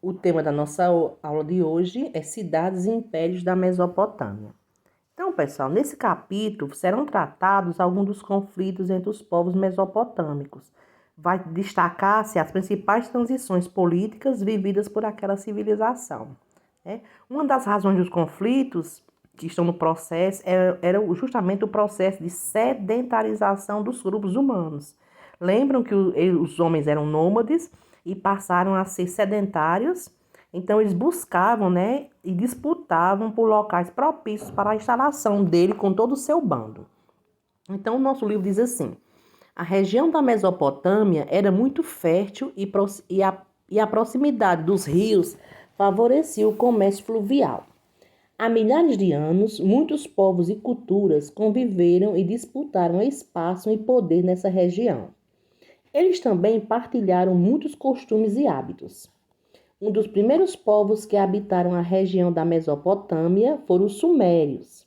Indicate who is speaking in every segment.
Speaker 1: O tema da nossa aula de hoje é Cidades e Impérios da Mesopotâmia. Então, pessoal, nesse capítulo serão tratados alguns dos conflitos entre os povos mesopotâmicos. Vai destacar-se as principais transições políticas vividas por aquela civilização, né? Uma das razões dos conflitos que estão no processo era justamente o processo de sedentarização dos grupos humanos. Lembram que os homens eram nômades e passaram a ser sedentários? Então, eles buscavam, né, e disputavam por locais propícios para a instalação dele com todo o seu bando. Então, o nosso livro diz assim: a região da Mesopotâmia era muito fértil e a proximidade dos rios favorecia o comércio fluvial. Há milhares de anos, muitos povos e culturas conviveram e disputaram espaço e poder nessa região. Eles também partilharam muitos costumes e hábitos. Um dos primeiros povos que habitaram a região da Mesopotâmia foram os sumérios.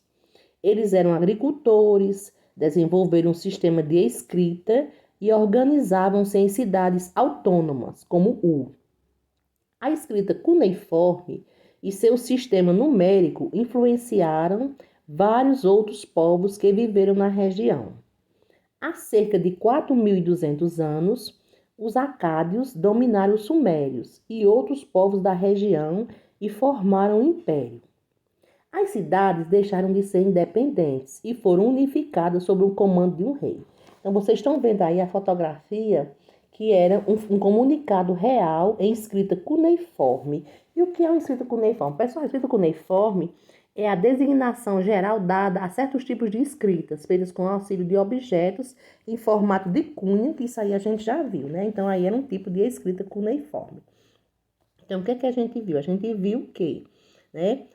Speaker 1: Eles eram agricultores, desenvolveram um sistema de escrita e organizavam-se em cidades autônomas, como Ur. A escrita cuneiforme e seu sistema numérico influenciaram vários outros povos que viveram na região. Há cerca de 4.200 anos, os acádios dominaram os sumérios e outros povos da região e formaram um império. As cidades deixaram de ser independentes e foram unificadas sob o comando de um rei. Então, vocês estão vendo aí a fotografia que era um comunicado real em escrita cuneiforme. E o que é uma escrita cuneiforme? Pessoal, a escrita cuneiforme é a designação geral dada a certos tipos de escritas, feitas com auxílio de objetos em formato de cunha, que isso aí a gente já viu, né? Então, aí era um tipo de escrita cuneiforme. Então, o que é que a gente viu? A gente viu que, né,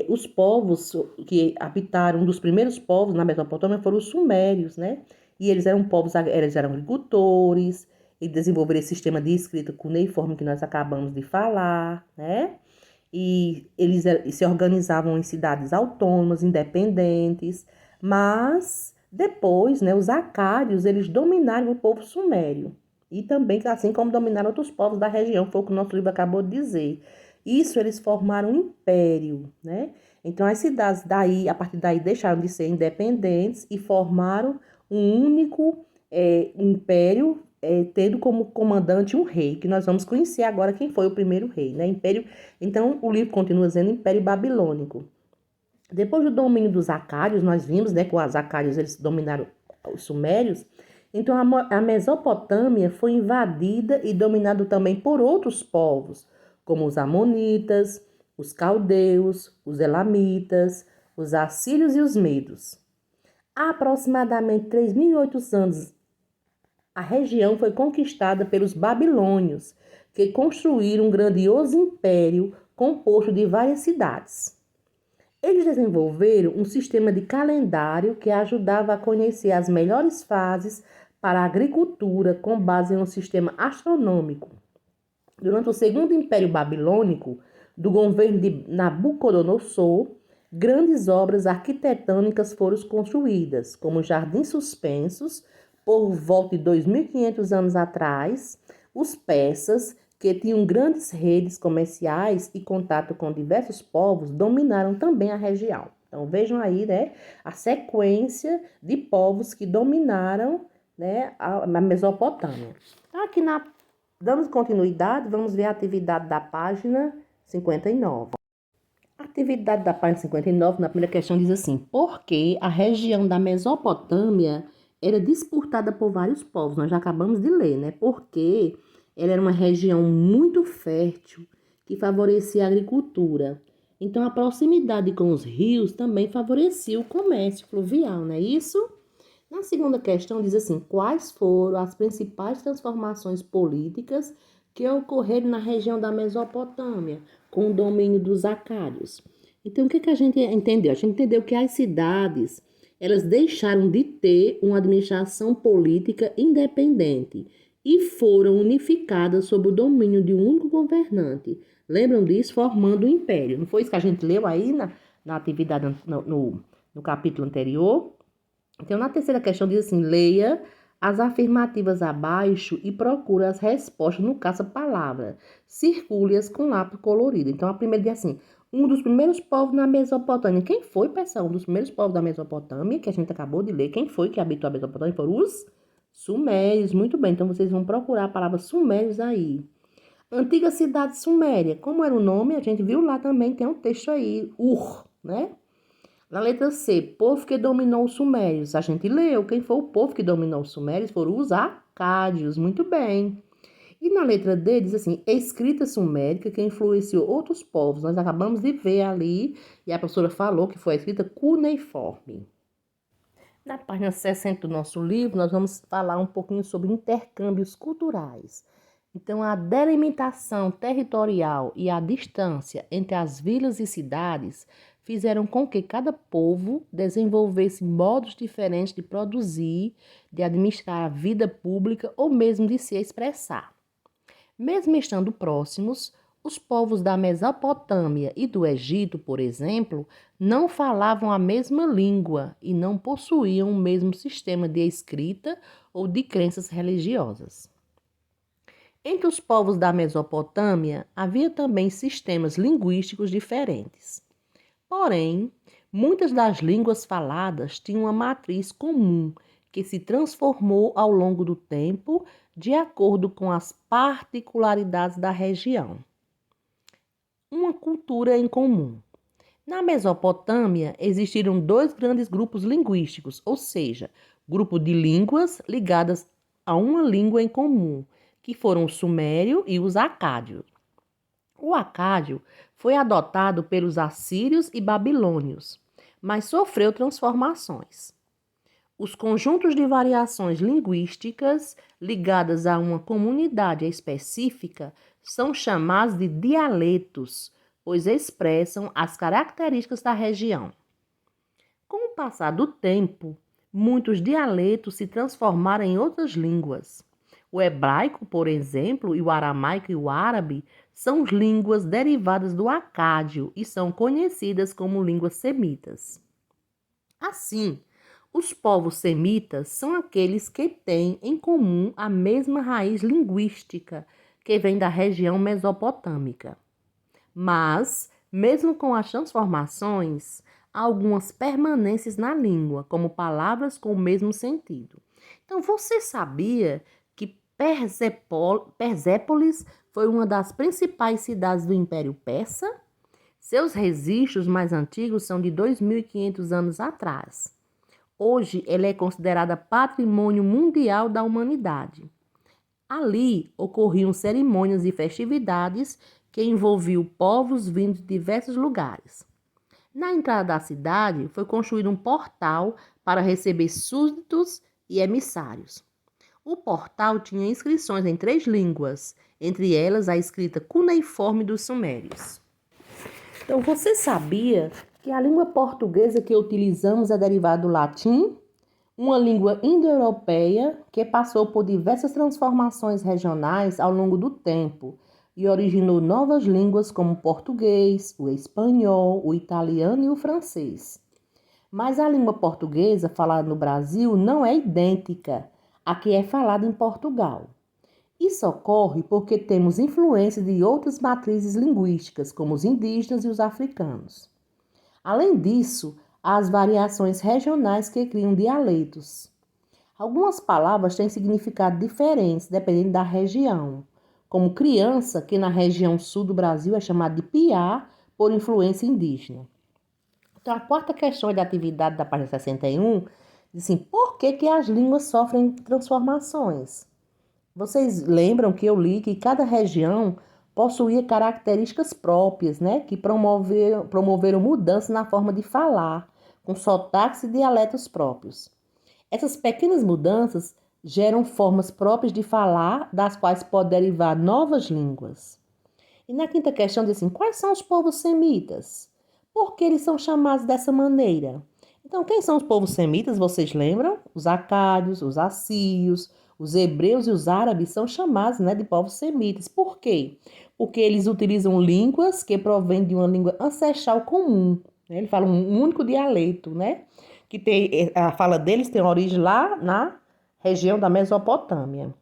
Speaker 1: os povos que habitaram, um dos primeiros povos na Mesopotâmia foram os sumérios, né? E eles eram eles eram agricultores, e desenvolveram esse sistema de escrita cuneiforme que nós acabamos de falar, né? E eles se organizavam em cidades autônomas, independentes, mas depois, né, os acádios, eles dominaram o povo sumério. E também, assim como dominaram outros povos da região, foi o que o nosso livro acabou de dizer. Isso, eles formaram um império, né? Então, as cidades daí, a partir daí, deixaram de ser independentes e formaram um único império, tendo como comandante um rei, que nós vamos conhecer agora quem foi o primeiro rei, né? Império. Então, o livro continua dizendo Império Babilônico. Depois do domínio dos acádios, nós vimos, né, que os acádios eles dominaram os sumérios. Então, a Mesopotâmia foi invadida e dominada também por outros povos, como os amonitas, os caldeus, os elamitas, os assírios e os medos. Há aproximadamente 3.800 anos, a região foi conquistada pelos babilônios, que construíram um grandioso império composto de várias cidades. Eles desenvolveram um sistema de calendário que ajudava a conhecer as melhores fases para a agricultura com base em um sistema astronômico. Durante o Segundo Império Babilônico, do governo de Nabucodonosor, grandes obras arquitetônicas foram construídas, como jardins suspensos, por volta de 2.500 anos atrás. Os persas, que tinham grandes redes comerciais e contato com diversos povos, dominaram também a região. Então, vejam aí, né, a sequência de povos que dominaram, né, a Mesopotâmia. Aqui dando continuidade, vamos ver a atividade da página 59. A atividade da página 59, na primeira questão, diz assim: por que a região da Mesopotâmia era disputada por vários povos? Nós já acabamos de ler, né? Porque ela era uma região muito fértil que favorecia a agricultura. Então, a proximidade com os rios também favorecia o comércio fluvial, não é isso? Na segunda questão, diz assim: quais foram as principais transformações políticas que ocorreram na região da Mesopotâmia, com o domínio dos acádios? Então, o que a gente entendeu? A gente entendeu que as cidades, elas deixaram de ter uma administração política independente e foram unificadas sob o domínio de um único governante. Lembram disso? Formando um império. Não foi isso que a gente leu aí na atividade, no capítulo anterior? Então, na terceira questão diz assim: leia as afirmativas abaixo e procure as respostas no caça-palavra. Circule-as com lápis colorido. Então, a primeira diz assim, um dos primeiros povos na Mesopotâmia. Quem foi, pessoal? Um dos primeiros povos da Mesopotâmia, que a gente acabou de ler. Quem foi que habitou a Mesopotâmia? Foram os sumérios. Muito bem, então vocês vão procurar a palavra sumérios aí. Antiga cidade suméria. Como era o nome? A gente viu lá também, tem um texto aí. Né? Na letra C, povo que dominou os sumérios. A gente leu. Quem foi o povo que dominou os sumérios? Foram os acádios. Muito bem. E na letra D diz assim, escrita sumérica que influenciou outros povos. Nós acabamos de ver ali, e a professora falou que foi a escrita cuneiforme. Na página 60 do nosso livro, nós vamos falar um pouquinho sobre intercâmbios culturais. Então, a delimitação territorial e a distância entre as vilas e cidades fizeram com que cada povo desenvolvesse modos diferentes de produzir, de administrar a vida pública ou mesmo de se expressar. Mesmo estando próximos, os povos da Mesopotâmia e do Egito, por exemplo, não falavam a mesma língua e não possuíam o mesmo sistema de escrita ou de crenças religiosas. Entre os povos da Mesopotâmia, havia também sistemas linguísticos diferentes. Porém, muitas das línguas faladas tinham uma matriz comum que se transformou ao longo do tempo de acordo com as particularidades da região. Uma cultura em comum. Na Mesopotâmia, existiram dois grandes grupos linguísticos, ou seja, grupo de línguas ligadas a uma língua em comum, que foram o sumério e os acádios. O acádio foi adotado pelos assírios e babilônios, mas sofreu transformações. Os conjuntos de variações linguísticas ligadas a uma comunidade específica são chamados de dialetos, pois expressam as características da região. Com o passar do tempo, muitos dialetos se transformaram em outras línguas. O hebraico, por exemplo, e o aramaico e o árabe são línguas derivadas do acádio e são conhecidas como línguas semitas. Assim, os povos semitas são aqueles que têm em comum a mesma raiz linguística que vem da região mesopotâmica. Mas, mesmo com as transformações, há algumas permanências na língua, como palavras com o mesmo sentido. Então, você sabia que Persépolis foi uma das principais cidades do Império Persa? Seus registros mais antigos são de 2.500 anos atrás. Hoje, ela é considerada patrimônio mundial da humanidade. Ali ocorriam cerimônias e festividades que envolviam povos vindos de diversos lugares. Na entrada da cidade foi construído um portal para receber súditos e emissários. O portal tinha inscrições em 3 línguas, entre elas a escrita cuneiforme dos sumérios. Então, você sabia que a língua portuguesa que utilizamos é derivada do latim? Uma língua indo-europeia que passou por diversas transformações regionais ao longo do tempo e originou novas línguas como o português, o espanhol, o italiano e o francês. Mas a língua portuguesa falada no Brasil não é idêntica à que é falada em Portugal. Isso ocorre porque temos influência de outras matrizes linguísticas, como os indígenas e os africanos. Além disso, há as variações regionais que criam dialetos. Algumas palavras têm significados diferentes dependendo da região, como criança, que na região sul do Brasil é chamada de piá por influência indígena. Então, a quarta questão da atividade da página 61 diz assim, por que as línguas sofrem transformações? Vocês lembram que eu li que cada região possuía características próprias, né, que promoveram mudanças na forma de falar, com sotaques e dialetos próprios. Essas pequenas mudanças geram formas próprias de falar, das quais podem derivar novas línguas. E na quinta questão diz assim, quais são os povos semitas? Por que eles são chamados dessa maneira? Então, quem são os povos semitas, vocês lembram? Os acádios, os assírios, os hebreus e os árabes são chamados, né, de povos semitas. Por quê? Porque eles utilizam línguas que provêm de uma língua ancestral comum. Né? Eles falam um único dialeto, né? Que tem, a fala deles tem origem lá na região da Mesopotâmia.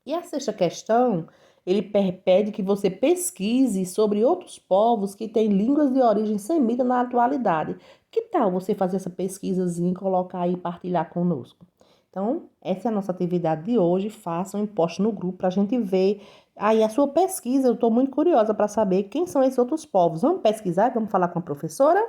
Speaker 1: E a sexta questão, ele pede que você pesquise sobre outros povos que têm línguas de origem semita na atualidade. Que tal você fazer essa pesquisazinha e colocar aí e partilhar conosco? Então, essa é a nossa atividade de hoje. Façam e poste no grupo para a gente ver aí a sua pesquisa. Eu estou muito curiosa para saber quem são esses outros povos. Vamos pesquisar? Vamos falar com a professora?